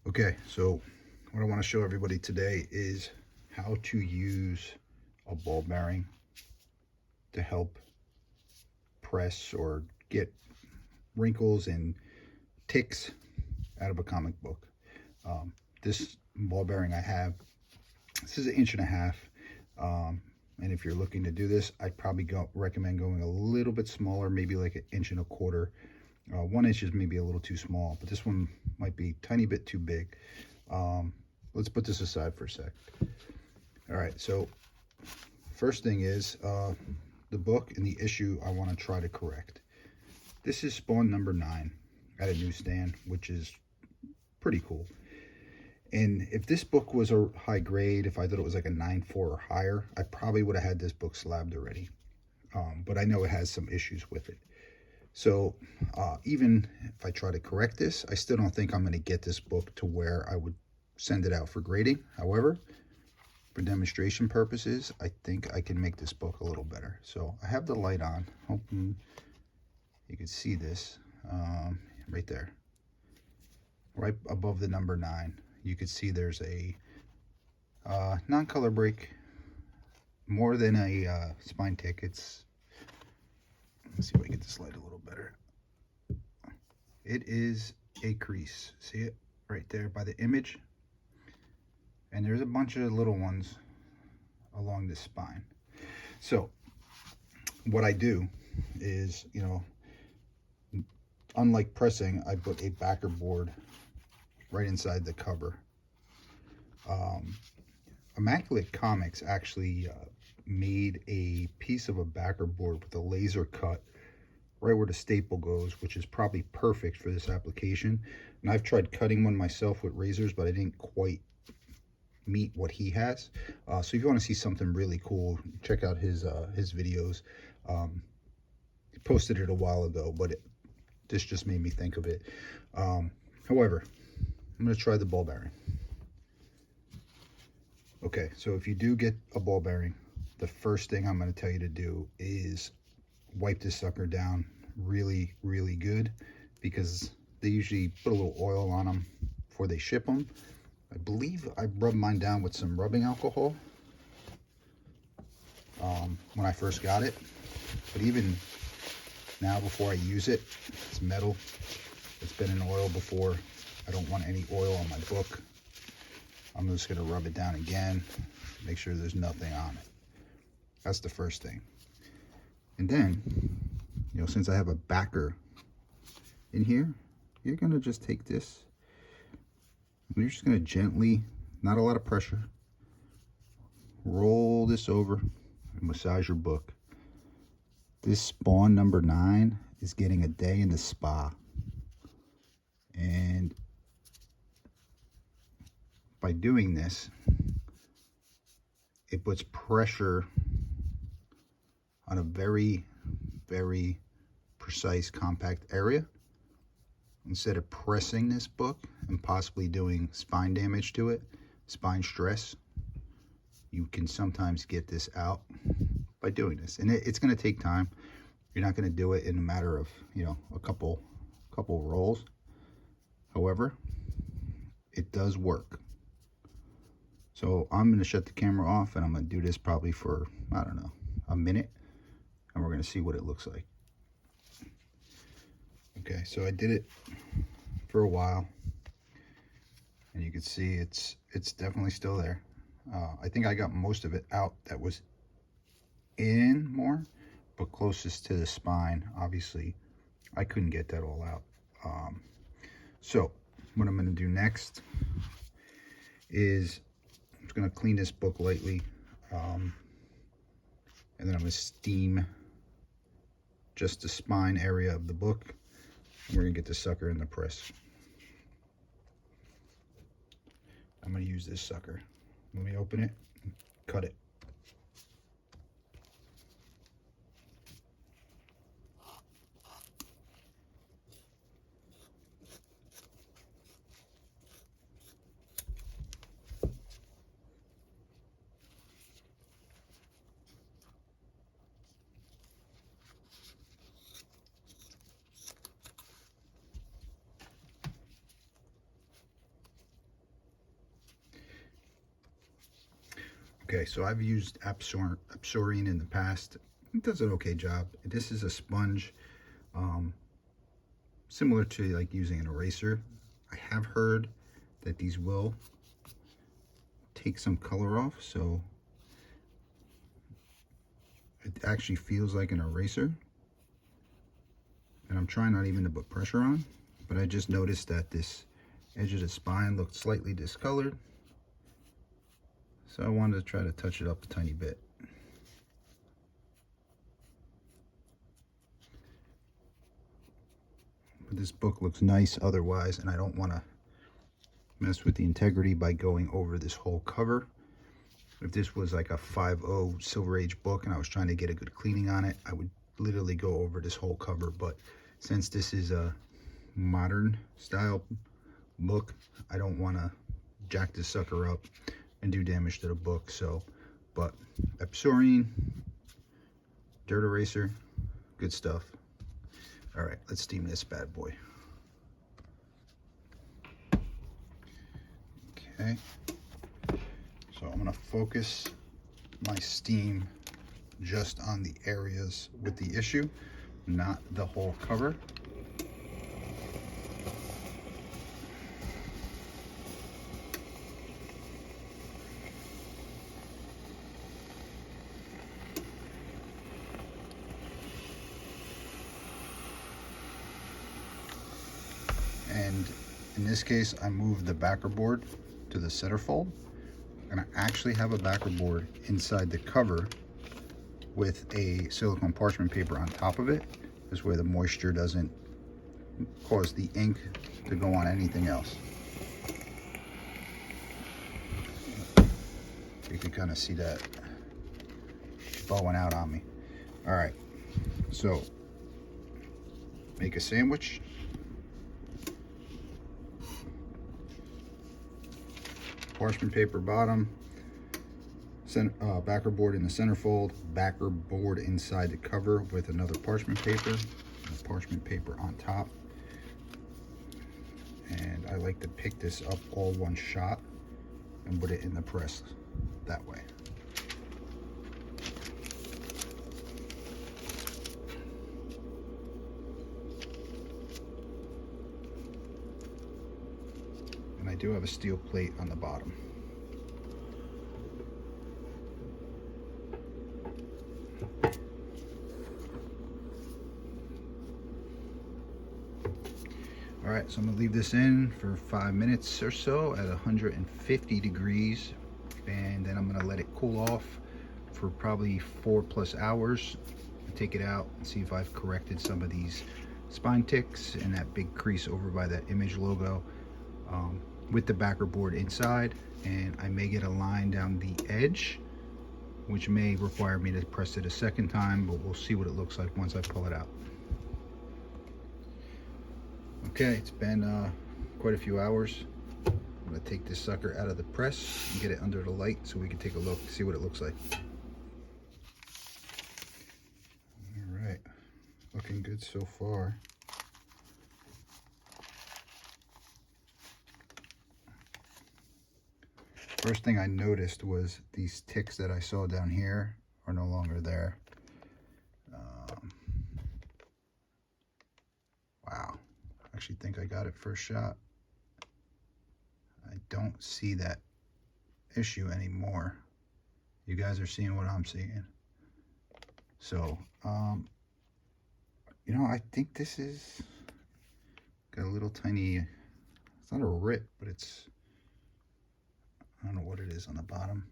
Okay, so what I want to show everybody today is how to use a ball bearing to help press or get wrinkles and ticks out of a comic book. This ball bearing I have, this is 1.5 inches. And if you're looking to do this, I'd probably recommend going a little bit smaller, maybe like 1.25 inches. 1 inch is maybe a little too small, but this one might be a tiny bit too big. Let's put this aside for a sec. All right, so first thing is the book and the issue I want to try to correct. This is Spawn number 9 at a newsstand, which is pretty cool. And if this book was a high grade, if I thought it was like a 9.4 or higher, I probably would have had this book slabbed already. But I know it has some issues with it. So even if I try to correct this, I still don't think I'm going to get this book to where I would send it out for grading. However, for demonstration purposes, I think I can make this book a little better. So I have the light on, hoping you can see this right there, right above the number 9. You can see there's a non-color break, more than a spine tick. Let's see if I get this light a little better. It is a crease. See it right there by the image? And there's a bunch of little ones along this spine. So what I do is, unlike pressing, I put a backer board right inside the cover. Immaculate Comics actually made a piece of a backer board with a laser cut right where the staple goes, which is probably perfect for this application. And I've tried cutting one myself with razors, but I didn't quite meet what he has. So if you want to see something really cool, check out his videos. He posted it a while ago, but this just made me think of it. However, I'm going to try the ball bearing. Okay, so if you do get a ball bearing, the first thing I'm going to tell you to do is wipe this sucker down really, really good, because they usually put a little oil on them before they ship them. I believe I rubbed mine down with some rubbing alcohol when I first got it, but even now, before I use it, it's metal, it's been in oil before. I don't want any oil on my book. I'm just going to rub it down again, make sure there's nothing on it. That's the first thing. And then, since I have a backer in here, you're going to just take this, and you're just going to gently, not a lot of pressure, roll this over and massage your book. This Spawn number 9 is getting a day in the spa. And by doing this, it puts pressure on a very, very precise, compact area. Instead of pressing this book and possibly doing spine damage to it, spine stress, you can sometimes get this out by doing this. And it's going to take time. You're not going to do it in a matter of, a couple rolls. However, it does work. So I'm going to shut the camera off, and I'm going to do this probably for, I don't know, a minute, and we're going to see what it looks like. Okay, so I did it for a while, and you can see it's definitely still there. I think I got most of it out that was in more, but closest to the spine, obviously, I couldn't get that all out. So what I'm going to do next is I'm just going to clean this book lightly, and then I'm going to steam just the spine area of the book. We're going to get the sucker in the press. I'm going to use this sucker. Let me open it and cut it. Okay, so I've used Absorin in the past. It does an okay job. This is a sponge, similar to like using an eraser. I have heard that these will take some color off, so it actually feels like an eraser. And I'm trying not even to put pressure on, but I just noticed that this edge of the spine looked slightly discolored. So I wanted to try to touch it up a tiny bit. But this book looks nice otherwise, and I don't want to mess with the integrity by going over this whole cover. If this was like a 5.0 Silver Age book and I was trying to get a good cleaning on it, I would literally go over this whole cover. But since this is a modern style book, I don't want to jack this sucker up and do damage to the book. So, but Absorin, dirt eraser, good stuff. All right, let's steam this bad boy. Okay, so I'm gonna focus my steam just on the areas with the issue, not the whole cover. And in this case, I moved the backer board to the center fold, and I actually have a backer board inside the cover with a silicone parchment paper on top of it. This way the moisture doesn't cause the ink to go on anything else. You can kind of see that bowing out on me. All right, so make a sandwich. Parchment paper bottom, backer board in the center fold, backer board inside the cover with another parchment paper, and parchment paper on top. And I like to pick this up all one shot and put it in the press that way. And I do have a steel plate on the bottom. All right, so I'm gonna leave this in for 5 minutes or so at 150 degrees, and then I'm gonna let it cool off for probably 4+ hours. Take it out and see if I've corrected some of these spine ticks and that big crease over by that Image logo with the backer board inside. And I may get a line down the edge, which may require me to press it a second time, but we'll see what it looks like once I pull it out. Okay, it's been quite a few hours. I'm gonna take this sucker out of the press and get it under the light so we can take a look, see what it looks like. All right, looking good so far. First thing I noticed was these ticks that I saw down here are no longer there. Wow, I actually think I got it first shot. I don't see that issue anymore. You guys are seeing what I'm seeing. So, you know, I think this is got a little tiny, it's not a rip, but it's, I don't know what it is on the bottom.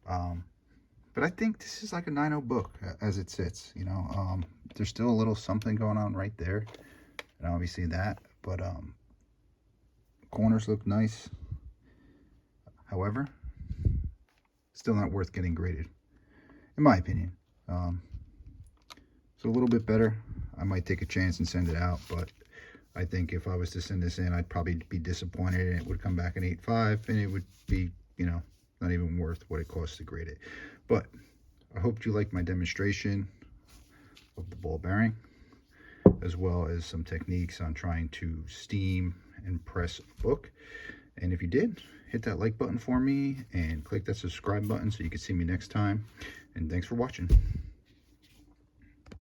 But I think this is like a 9.0 book as it sits, you know. There's still a little something going on right there, and obviously that, but corners look nice. However, still not worth getting graded, in my opinion. So a little bit better. I might take a chance and send it out, but I think if I was to send this in, I'd probably be disappointed and it would come back an 8.5, and it would be, you know, not even worth what it costs to grade it. But I hope you liked my demonstration of the ball bearing, as well as some techniques on trying to steam and press a book. And if you did, hit that like button for me and click that subscribe button so you can see me next time. And thanks for watching.